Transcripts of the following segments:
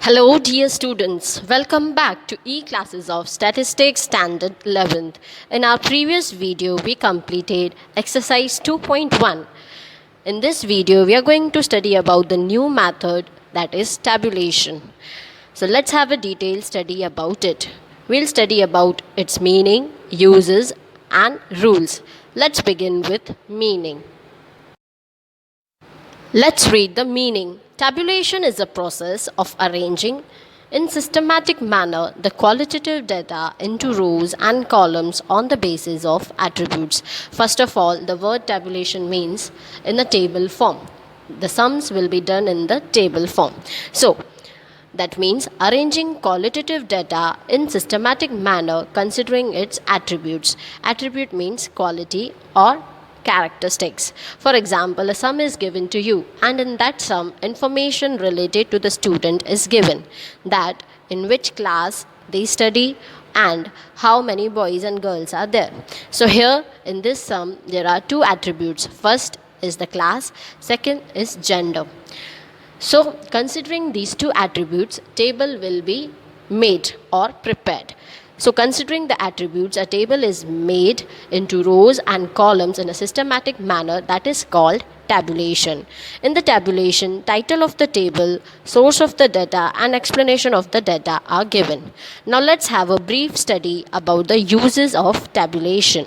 Hello dear students, welcome back to e-classes of Statistics Standard 11th. In our previous video, we completed exercise 2.1. In this video, we are going to study about the new method, that is tabulation. So let's have a detailed study about it. We'll study about its meaning, uses and rules. Let's begin with meaning. Let's read the meaning. Tabulation is a process of arranging in systematic manner the qualitative data into rows and columns on the basis of attributes. First of all, the word tabulation means in a table form. The sums will be done in the table form. So, that means arranging qualitative data in systematic manner considering its attributes. Attribute means quality or characteristics. For example, a sum is given to you and in that sum information related to the student is given, that in which class they study and how many boys and girls are there. So here in this sum there are two attributes. First is the class, second is gender. So considering these two attributes, table will be made or prepared. So considering the attributes, a table is made into rows and columns in a systematic manner, that is called tabulation. In the tabulation, title of the table, source of the data and explanation of the data are given. Now let's have a brief study about the uses of tabulation.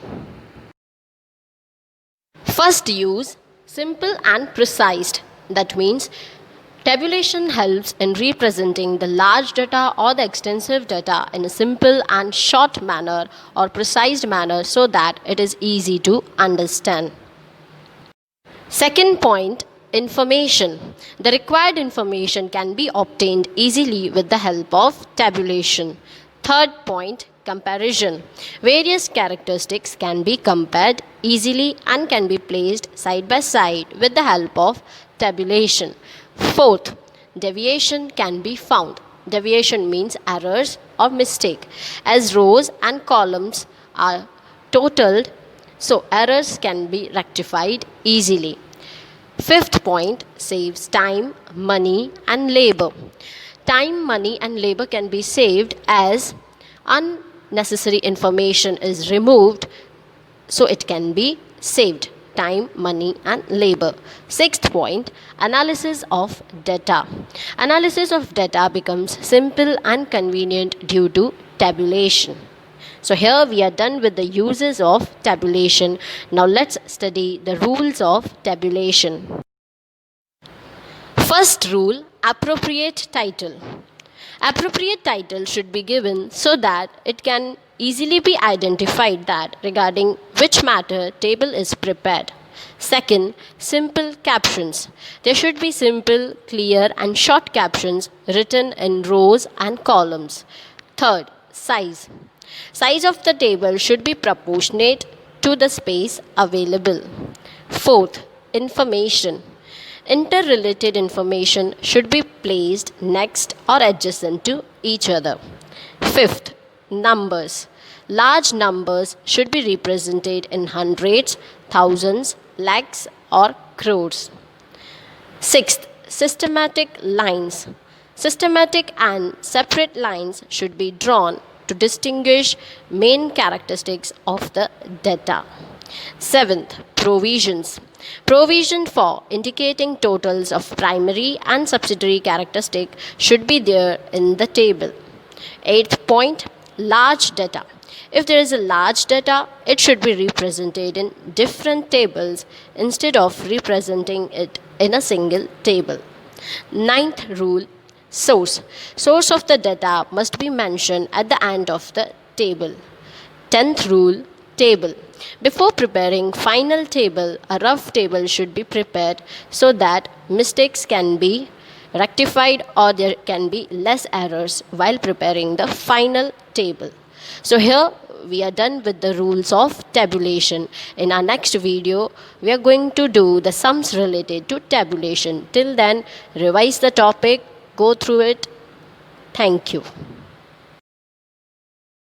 First use, simple and precise. That means tabulation helps in representing the large data or the extensive data in a simple and short manner or precise manner so that it is easy to understand. Second point, information. The required information can be obtained easily with the help of tabulation. Third point, comparison. Various characteristics can be compared easily and can be placed side by side with the help of tabulation. Fourth, deviation can be found. Deviation means errors or mistake. As rows and columns are totaled, so errors can be rectified easily. Fifth point, saves time, money and labor. Time, money and labor can be saved as unnecessary information is removed, so it can be saved. Time, money and labor. Sixth point, analysis of data. Analysis of data becomes simple and convenient due to tabulation. So here we are done with the uses of tabulation. Now let's study the rules of tabulation. First rule, appropriate title. Appropriate title should be given so that it can easily be identified that regarding which matter table is prepared. Second, simple captions. There should be simple, clear and short captions written in rows and columns. Third, size. Size of the table should be proportionate to the space available. Fourth, information. Interrelated information should be placed next or adjacent to each other. Fifth, numbers. Large numbers should be represented in hundreds, thousands, lakhs or crores. Sixth, systematic lines. Systematic and separate lines should be drawn to distinguish main characteristics of the data. Seventh, provisions. Provision for indicating totals of primary and subsidiary characteristic should be there in the table. Eighth point, large data. If there is a large data, it should be represented in different tables instead of representing it in a single table. Ninth rule, source. Source of the data must be mentioned at the end of the table. 10th rule, table. Before preparing final table, a rough table should be prepared so that mistakes can be rectified or there can be less errors while preparing the final table. So here we are done with the rules of tabulation. In our next video, we are going to do the sums related to tabulation. Till then, revise the topic, go through it. Thank you.